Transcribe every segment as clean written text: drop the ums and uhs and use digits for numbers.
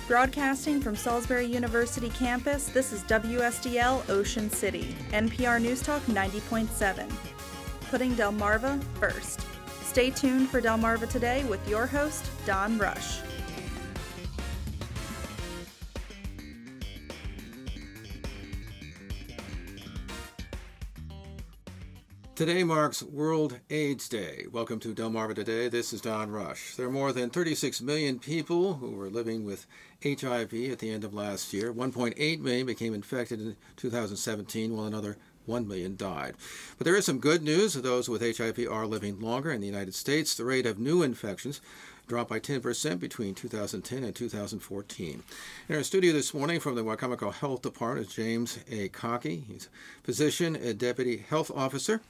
Broadcasting from Salisbury University campus, this is WSDL Ocean City, NPR News Talk 90.7. Putting Delmarva first. Stay tuned for Delmarva Today with your host, Don Rush. Today marks World AIDS Day. Welcome to Delmarva Today. This is Don Rush. There are more than 36 million people who were living with HIV at the end of last year. 1.8 million became infected in 2017, while another 1 million died. But there is some good news. Those with HIV are living longer. In the United States, the rate of new infections dropped by 10% between 2010 and 2014. In our studio this morning from the Wicomico Health Department is James A. Cockey. He's a physician and deputy health officer.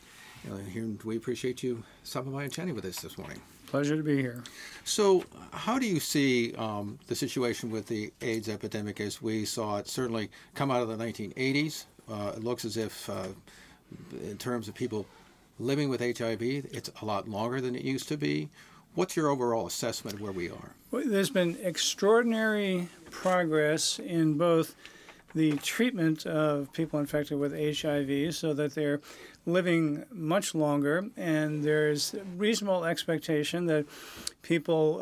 And we appreciate you stopping by and chatting with us this morning. Pleasure to be here. So how do you see the situation with the AIDS epidemic as we saw it certainly come out of the 1980s? It looks as if in terms of people living with HIV, it's a lot longer than it used to be. What's your overall assessment of where we are? Well, there's been extraordinary progress in both the treatment of people infected with HIV so that they're living much longer, and there's reasonable expectation that people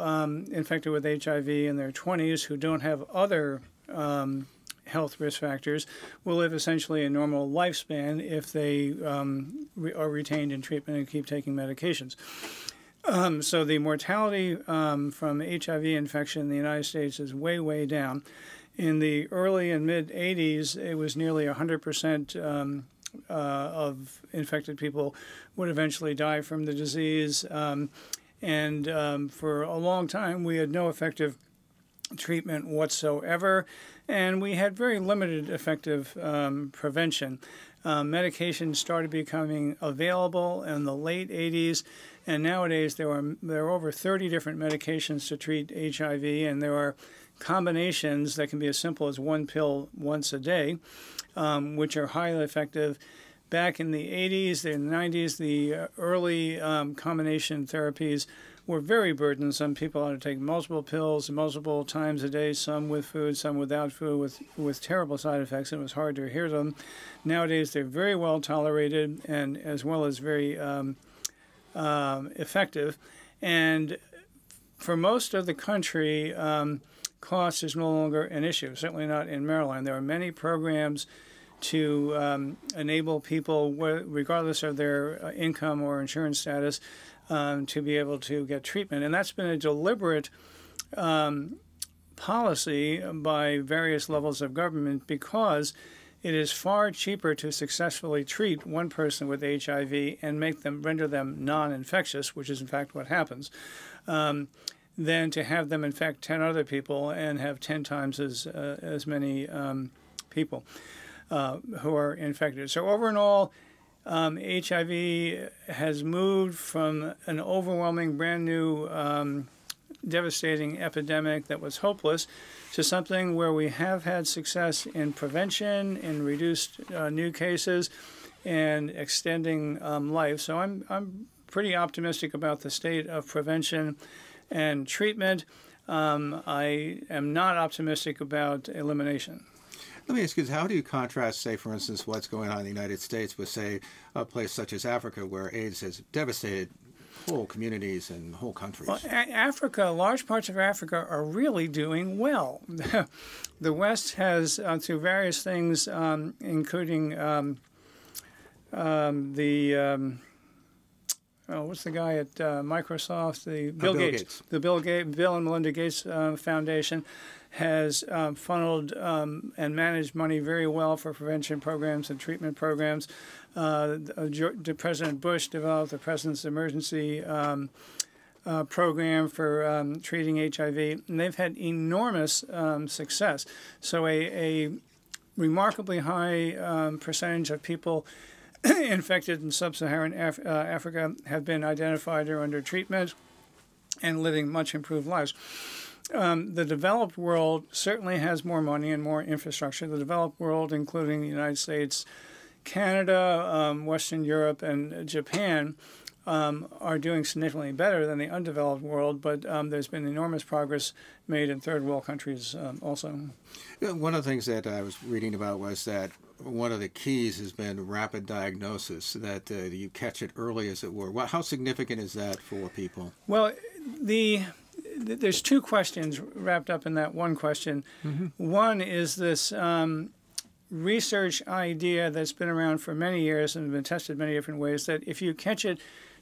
infected with HIV in their 20s who don't have other health risk factors will live essentially a normal lifespan if they are retained in treatment and keep taking medications. So the mortality from HIV infection in the United States is way, way down. In the early and mid-'80s, it was nearly 100% of infected people would eventually die from the disease. And for a long time, we had no effective treatment whatsoever, and we had very limited effective prevention. Medications started becoming available in the late 80s, and nowadays there are over 30 different medications to treat HIV, and there are combinations that can be as simple as one pill once a day, which are highly effective. Back in the 80s and 90s, the early combination therapies were very burdensome. People had to take multiple pills multiple times a day, some with food, some without food, with terrible side effects, and it was hard to adhere to them. Nowadays, they're very well tolerated and as well as very effective. And for most of the country, cost is no longer an issue, certainly not in Maryland. There are many programs to enable people, regardless of their income or insurance status, to be able to get treatment. And that's been a deliberate policy by various levels of government because it is far cheaper to successfully treat one person with HIV and render them non-infectious, which is in fact what happens, than to have them infect 10 other people and have 10 times as many people who are infected. So overall, HIV has moved from an overwhelming, brand new, devastating epidemic that was hopeless to something where we have had success in prevention, in reduced new cases, and extending life. So I'm pretty optimistic about the state of prevention and treatment. I am not optimistic about elimination. Let me ask you, how do you contrast, say, for instance, what's going on in the United States with, say, a place such as Africa where AIDS has devastated whole communities and whole countries? Well, Africa, large parts of Africa are really doing well. The West has, through various things, including what's the guy at Microsoft? Bill Gates. The Bill and Melinda Gates Foundation has funneled and managed money very well for prevention programs and treatment programs. President Bush developed the President's Emergency program for treating HIV, and they've had enormous success. So a remarkably high percentage of people infected in sub-Saharan Africa have been identified or under treatment and living much improved lives. The developed world certainly has more money and more infrastructure. The developed world, including the United States, Canada, Western Europe, and Japan, are doing significantly better than the undeveloped world, but there's been enormous progress made in third world countries also. One of the things that I was reading about was that one of the keys has been rapid diagnosis, that you catch it early, as it were. How significant is that for people? Well, there's two questions wrapped up in that one question. Mm-hmm. One is this research idea that's been around for many years and been tested many different ways, that if you catch it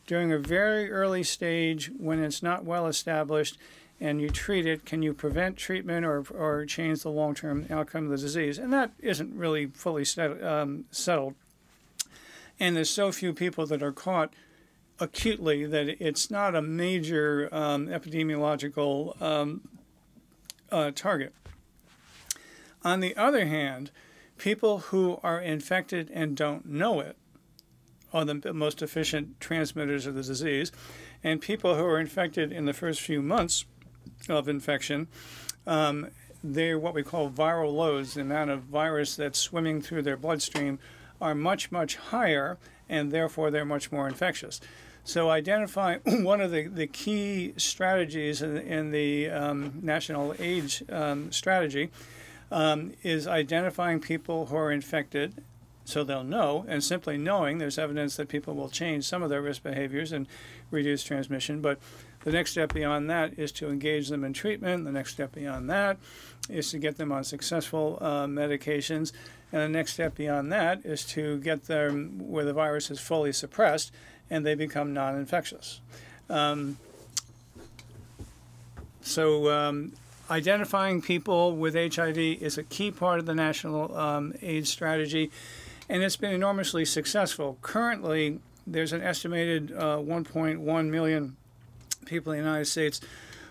during a very early stage when it's not well established and you treat it, can you prevent treatment or change the long-term outcome of the disease? And that isn't really fully settled. And there's so few people that are caught acutely that it's not a major epidemiological target. On the other hand, people who are infected and don't know it are the most efficient transmitters of the disease. And people who are infected in the first few months of infection, they're what we call viral loads. The amount of virus that's swimming through their bloodstream are much, much higher, and therefore they're much more infectious. So identifying one of the key strategies in the National AIDS strategy is identifying people who are infected so they'll know, and simply knowing, there's evidence that people will change some of their risk behaviors and reduce transmission. But the next step beyond that is to engage them in treatment. The next step beyond that is to get them on successful medications. And the next step beyond that is to get them where the virus is fully suppressed and they become non-infectious. Identifying people with HIV is a key part of the national AIDS strategy, and it's been enormously successful. Currently, there's an estimated 1.1 million people in the United States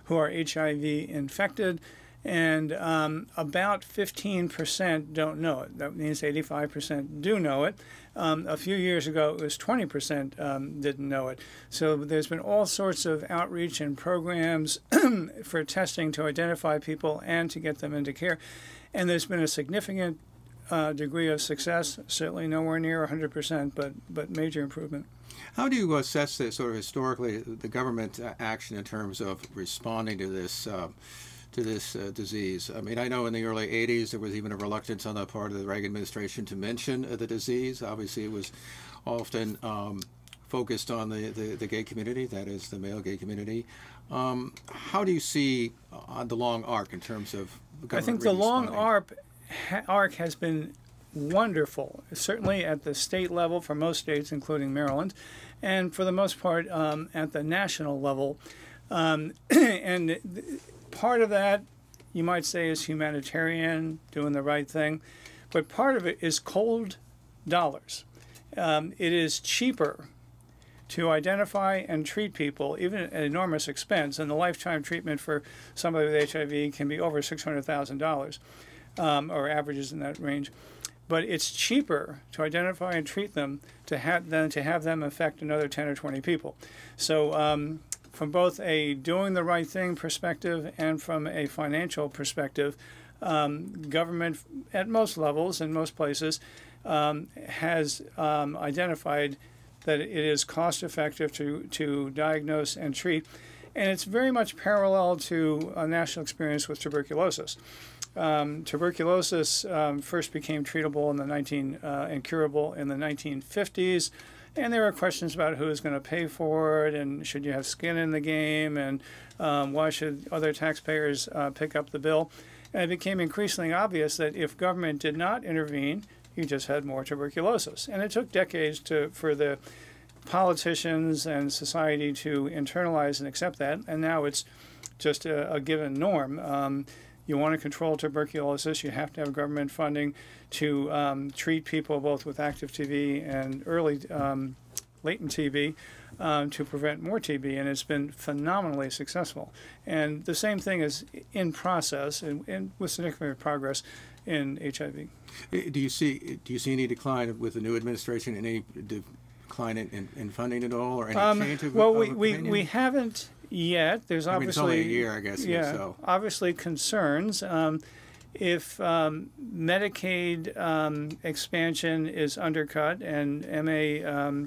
who are HIV infected, and about 15% don't know it. That means 85% do know it. A few years ago, it was 20% didn't know it. So there's been all sorts of outreach and programs for testing to identify people and to get them into care. And there's been a significant degree of success, certainly nowhere near 100%, but major improvement. How do you assess this, sort of historically, the government action in terms of responding to this disease? I mean, I know in the early 80s there was even a reluctance on the part of the Reagan administration to mention the disease. Obviously, it was often focused on the gay community, that is, the male gay community. How do you see the long arc in terms of government I think the long responding? arc has been wonderful, certainly at the state level for most states, including Maryland, and for the most part at the national level. And part of that, you might say, is humanitarian, doing the right thing, but part of it is cold dollars. It is cheaper to identify and treat people, even at enormous expense, and the lifetime treatment for somebody with HIV can be over $600,000, or averages in that range. But it's cheaper to identify and treat them than to have them affect another 10 or 20 people. So from both a doing the right thing perspective and from a financial perspective, government at most levels in most places has identified that it is cost effective to diagnose and treat. And it's very much parallel to a national experience with tuberculosis. Tuberculosis first became treatable and curable in the 1950s, and there were questions about who was going to pay for it, and should you have skin in the game, and why should other taxpayers pick up the bill. And it became increasingly obvious that if government did not intervene, you just had more tuberculosis. And it took decades for the politicians and society to internalize and accept that, and now it's just a given norm. You want to control tuberculosis, you have to have government funding to treat people both with active TB and early latent TB to prevent more TB, and it's been phenomenally successful. And the same thing is in process and with significant progress in HIV. Do you see any decline with the new administration, any decline in funding at all, or any change of opinion? We haven't yet. There's obviously, it's only a year, I guess. Yeah, so. Obviously concerns. If Medicaid expansion is undercut and MA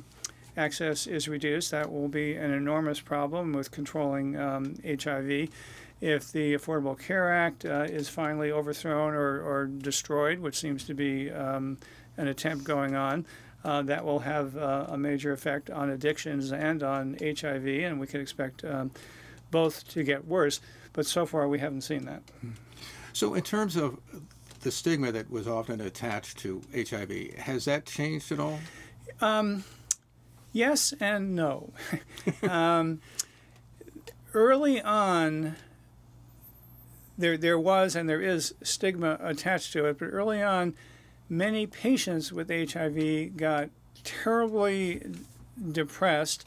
access is reduced, that will be an enormous problem with controlling HIV. If the Affordable Care Act is finally overthrown or destroyed, which seems to be an attempt going on, that will have a major effect on addictions and on HIV, and we could expect both to get worse. But so far, we haven't seen that. So in terms of the stigma that was often attached to HIV, has that changed at all? Yes and no. Early on, there was and there is stigma attached to it, but early on, many patients with HIV got terribly depressed.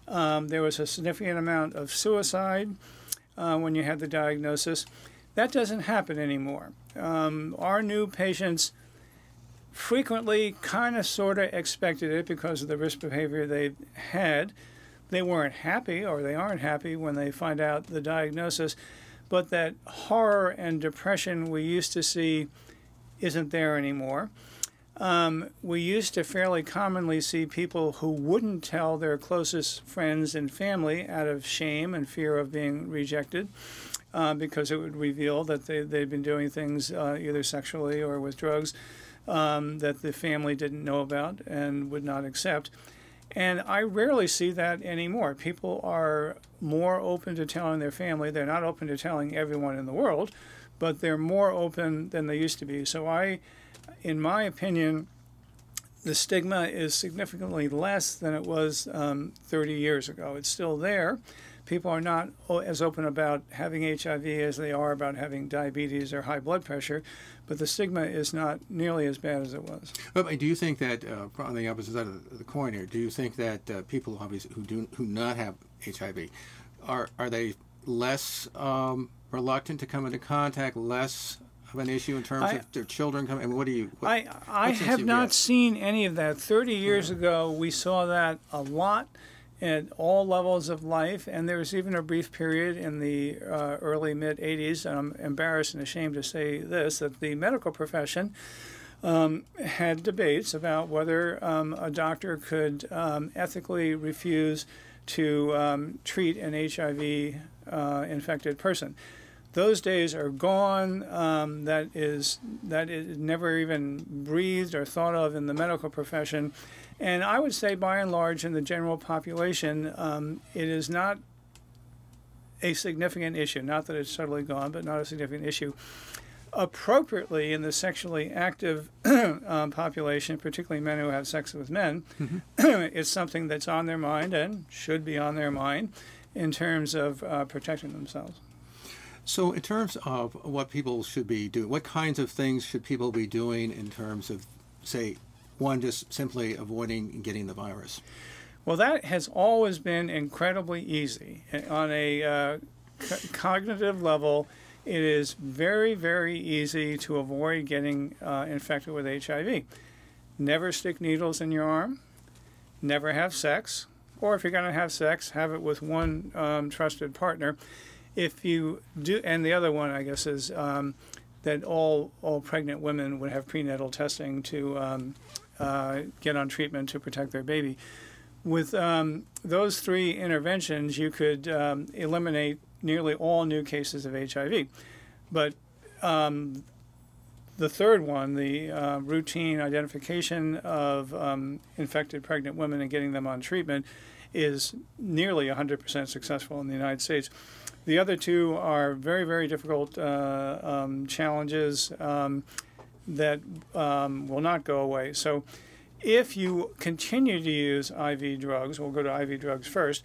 There was a significant amount of suicide when you had the diagnosis. That doesn't happen anymore. Our new patients frequently kind of sort of expected it because of the risk behavior they had. They weren't happy, or they aren't happy when they find out the diagnosis, but that horror and depression we used to see isn't there anymore. We used to fairly commonly see people who wouldn't tell their closest friends and family out of shame and fear of being rejected, because it would reveal that they'd been doing things either sexually or with drugs that the family didn't know about and would not accept. And I rarely see that anymore. People are more open to telling their family. They're not open to telling everyone in the world, but they're more open than they used to be. So in my opinion, the stigma is significantly less than it was 30 years ago. It's still there. People are not as open about having HIV as they are about having diabetes or high blood pressure, but the stigma is not nearly as bad as it was. Well, do you think that, on the opposite side of the coin here, do you think that people obviously who do not have HIV, are they less reluctant to come into contact, less of an issue in terms of their children coming? I mean, what do you? I have not seen any of that. 30 years ago, we saw that a lot at all levels of life, and there was even a brief period in the early mid-'80s, and I'm embarrassed and ashamed to say this, that the medical profession had debates about whether a doctor could ethically refuse to treat an HIV infected person. Those days are gone. That is never even breathed or thought of in the medical profession. And I would say, by and large, in the general population, it is not a significant issue. Not that it's totally gone, but not a significant issue. Appropriately, in the sexually active population, particularly men who have sex with men, it's something that's on their mind and should be on their mind in terms of protecting themselves. So in terms of what people should be doing, what kinds of things should people be doing in terms of, say, one, just simply avoiding getting the virus? Well, that has always been incredibly easy. On a cognitive level, it is very, very easy to avoid getting infected with HIV. Never stick needles in your arm. Never have sex. Or if you're going to have sex, have it with one trusted partner. If you do, and the other one, I guess, is that all pregnant women would have prenatal testing to get on treatment to protect their baby. With those three interventions, you could eliminate nearly all new cases of HIV. But the third one, the routine identification of infected pregnant women and getting them on treatment, is nearly 100% successful in the United States. The other two are very, very difficult challenges that will not go away. So if you continue to use IV drugs, we'll go to IV drugs first,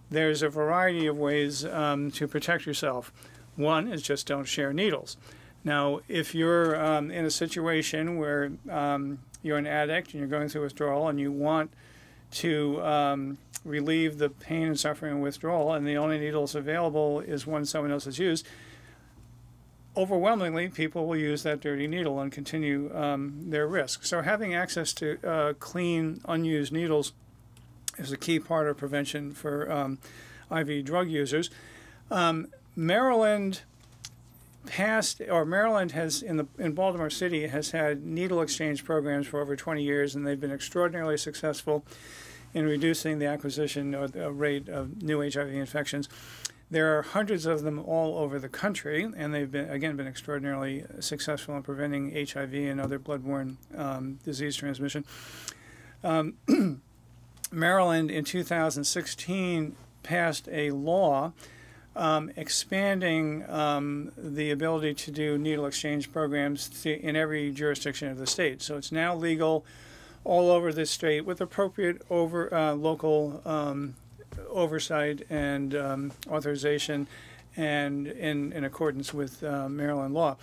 there's a variety of ways to protect yourself. One is just don't share needles. Now, if you're in a situation where you're an addict and you're going through withdrawal and you want to relieve the pain and suffering and withdrawal, and the only needles available is one someone else has used, overwhelmingly people will use that dirty needle and continue their risk. So having access to clean, unused needles is a key part of prevention for IV drug users. Maryland has in Baltimore City has had needle exchange programs for over 20 years, and they've been extraordinarily successful in reducing the acquisition or the rate of new HIV infections. There are hundreds of them all over the country, and they've been extraordinarily successful in preventing HIV and other bloodborne disease transmission. Maryland in 2016 passed a law expanding the ability to do needle exchange programs in every jurisdiction of the state. So it's now legal all over the state with appropriate local oversight and authorization, and in accordance with Maryland law.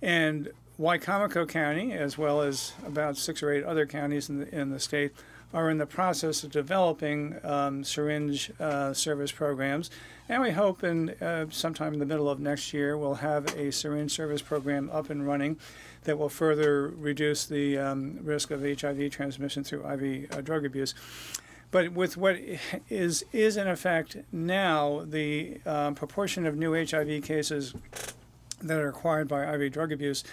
And Wycomico County, as well as about 6 or 8 other counties in the state, are in the process of developing syringe service programs. And we hope sometime in the middle of next year we'll have a syringe service program up and running that will further reduce the risk of HIV transmission through IV drug abuse. But with what is in effect now, the proportion of new HIV cases that are acquired by IV drug abuse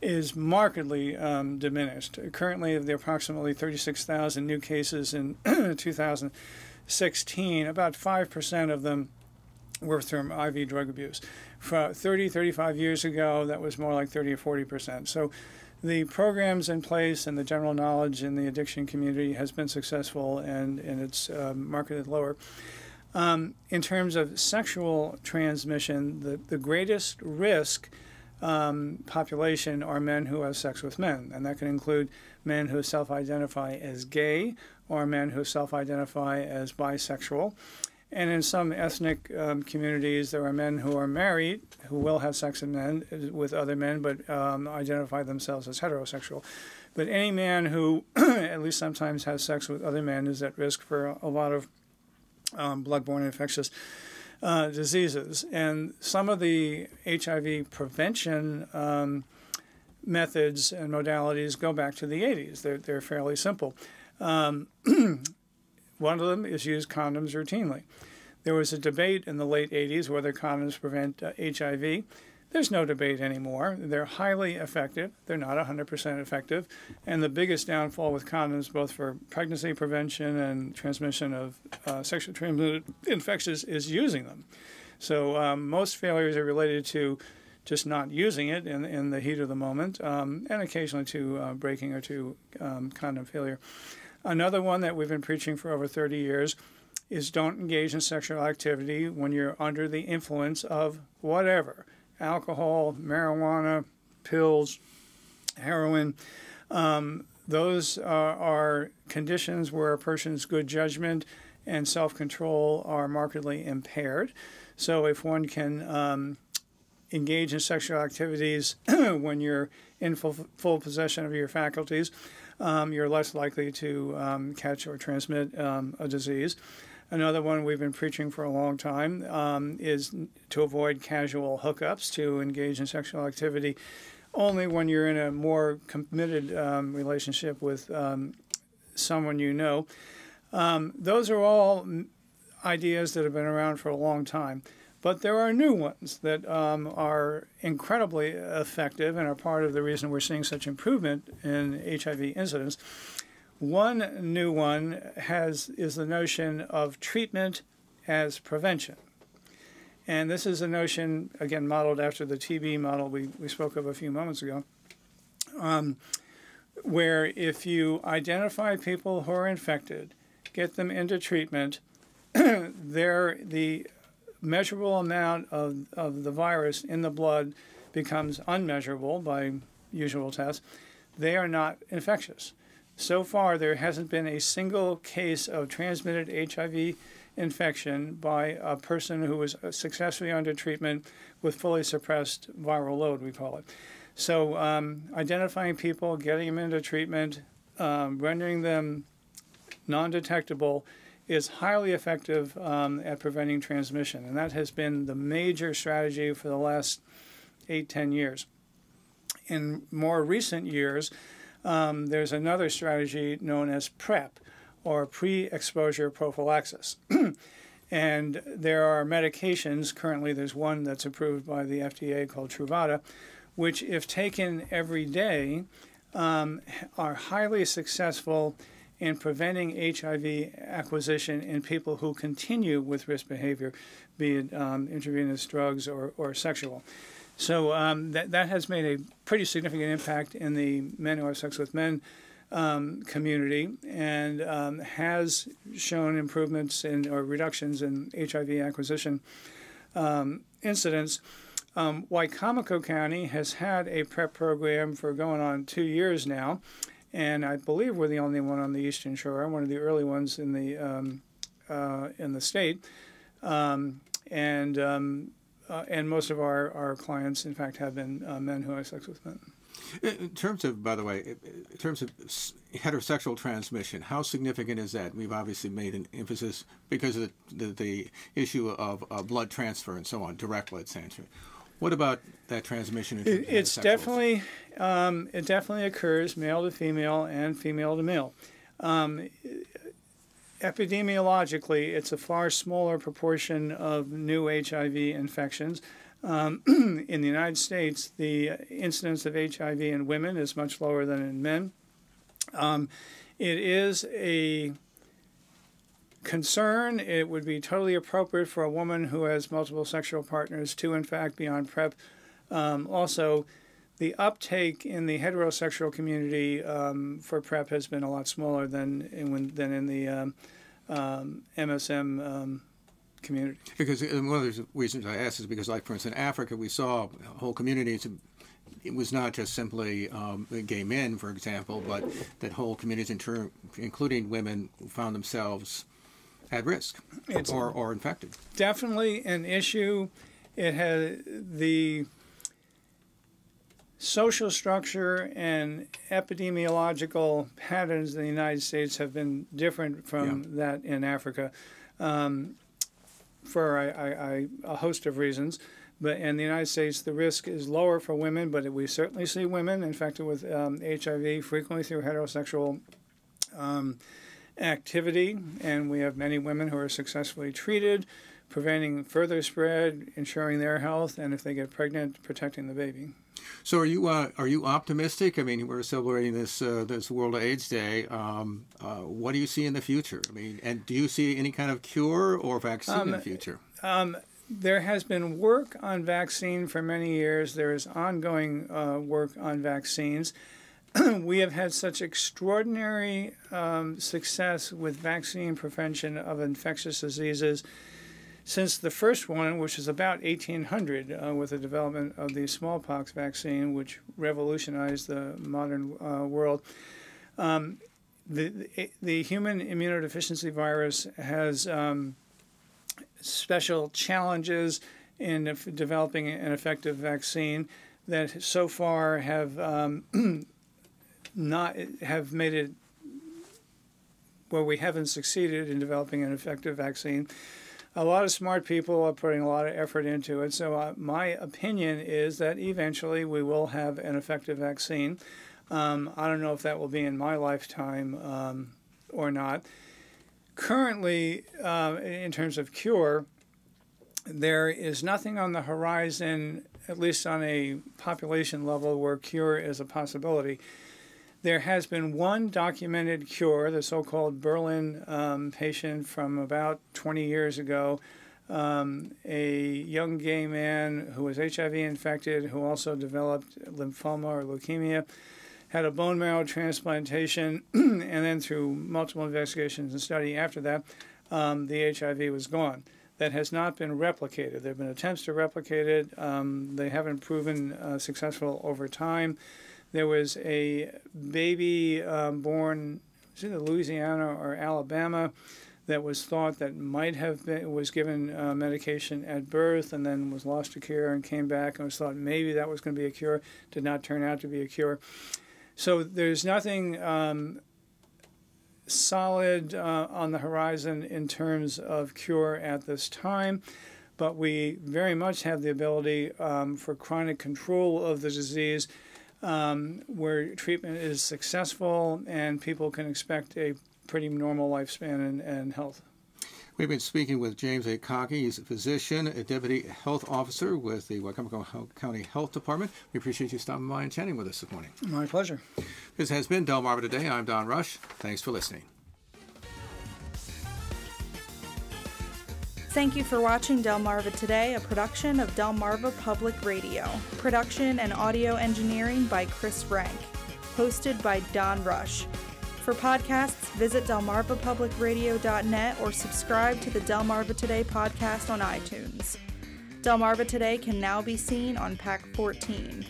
is markedly diminished. Currently, of the approximately 36,000 new cases in 2016, about 5% of them were from IV drug abuse. 35 years ago, that was more like 30 or 40%. So the programs in place and the general knowledge in the addiction community has been successful, and it's markedly lower. In terms of sexual transmission, the greatest risk population are men who have sex with men, and that can include men who self-identify as gay or men who self-identify as bisexual. And in some ethnic communities, there are men who are married who will have sex with other men, but identify themselves as heterosexual. But any man who at least sometimes has sex with other men is at risk for a lot of bloodborne infectious diseases. And some of the HIV prevention methods and modalities go back to the 80s. They're fairly simple. One of them is use condoms routinely. There was a debate in the late 80s whether condoms prevent HIV. There's no debate anymore. They're highly effective. They're not 100% effective. And the biggest downfall with condoms, both for pregnancy prevention and transmission of sexually transmitted infections, is using them. So most failures are related to just not using it in the heat of the moment, and occasionally to breaking or to condom failure. Another one that we've been preaching for over 30 years is don't engage in sexual activity when you're under the influence of whatever: alcohol, marijuana, pills, heroin. Those are conditions where a person's good judgment and self-control are markedly impaired. So if one can engage in sexual activities when you're in full possession of your faculties, you're less likely to catch or transmit a disease. Another one we've been preaching for a long time is to avoid casual hookups, to engage in sexual activity only when you're in a more committed relationship with someone you know. Those are all ideas that have been around for a long time. But there are new ones that are incredibly effective and are part of the reason we're seeing such improvement in HIV incidence. One new one is the notion of treatment as prevention. And this is a notion, again, modeled after the TB model we spoke of a few moments ago, where if you identify people who are infected, get them into treatment, the measurable amount of the virus in the blood becomes unmeasurable by usual tests. They are not infectious. So far, there hasn't been a single case of transmitted HIV infection by a person who was successfully under treatment with fully suppressed viral load, we call it. So identifying people, getting them into treatment, rendering them non-detectable is highly effective at preventing transmission. And that has been the major strategy for the last 8-10 years. In more recent years, there's another strategy known as PrEP, or pre-exposure prophylaxis. And there are medications, currently there's one that's approved by the FDA called Truvada, which if taken every day are highly successful in preventing HIV acquisition in people who continue with risk behavior, be it intravenous drugs or sexual. So that has made a pretty significant impact in the men who have sex with men community, and has shown improvements or reductions in HIV acquisition incidents. Wicomico County has had a PrEP program for going on 2 years now, and I believe we're the only one on the Eastern Shore, one of the early ones in the state. And most of our clients, in fact, have been men who have sex with men. In terms of, by the way, in terms of heterosexual transmission, how significant is that? We've obviously made an emphasis because of the issue of blood transfer and so on, direct blood transfer. What about that transmission? It definitely occurs male to female and female to male. Epidemiologically, it's a far smaller proportion of new HIV infections. In the United States, the incidence of HIV in women is much lower than in men. It is a concern. It would be totally appropriate for a woman who has multiple sexual partners to, in fact, be on PrEP. Also, the uptake in the heterosexual community for PrEP has been a lot smaller than in the MSM community. Because one of the reasons I asked is because, like, for instance, in Africa, we saw whole communities. It was not just simply gay men, for example, but that whole communities, including women, found themselves at risk or infected. Definitely an issue. It has the social structure and epidemiological patterns in the United States have been different from that in Africa for a host of reasons. But in the United States, the risk is lower for women, but we certainly see women infected with HIV frequently through heterosexual activity, and we have many women who are successfully treated, preventing further spread, ensuring their health, and if they get pregnant, protecting the baby. So are you optimistic? I mean, we're celebrating this World AIDS Day. What do you see in the future? I mean, and do you see any kind of cure or vaccine in the future? There has been work on vaccine for many years. There is ongoing work on vaccines. We have had such extraordinary success with vaccine prevention of infectious diseases since the first one, which is about 1800, with the development of the smallpox vaccine, which revolutionized the modern world. The human immunodeficiency virus has special challenges in developing an effective vaccine that so far have made it where we haven't succeeded in developing an effective vaccine. A lot of smart people are putting a lot of effort into it. So my opinion is that eventually we will have an effective vaccine. I don't know if that will be in my lifetime or not. Currently, in terms of cure, there is nothing on the horizon, at least on a population level, where cure is a possibility. There has been one documented cure, the so-called Berlin patient from about 20 years ago, a young gay man who was HIV infected, who also developed lymphoma or leukemia, had a bone marrow transplantation, and then through multiple investigations and study after that, the HIV was gone. That has not been replicated. There have been attempts to replicate it. They haven't proven successful over time. There was a baby born, was it Louisiana or Alabama, that was thought that might have been, was given medication at birth and then was lost to care and came back and was thought maybe that was going to be a cure. Did not turn out to be a cure. So there's nothing solid on the horizon in terms of cure at this time, but we very much have the ability for chronic control of the disease where treatment is successful and people can expect a pretty normal lifespan and health. We've been speaking with James A. Conkey. He's a physician, a deputy health officer with the Wicomico County Health Department. We appreciate you stopping by and chatting with us this morning. My pleasure. This has been Delmarva Today. I'm Don Rush. Thanks for listening. Thank you for watching Delmarva Today, a production of Delmarva Public Radio. Production and audio engineering by Chris Rank. Hosted by Don Rush. For podcasts, visit delmarvapublicradio.net or subscribe to the Delmarva Today podcast on iTunes. Delmarva Today can now be seen on Pack 14.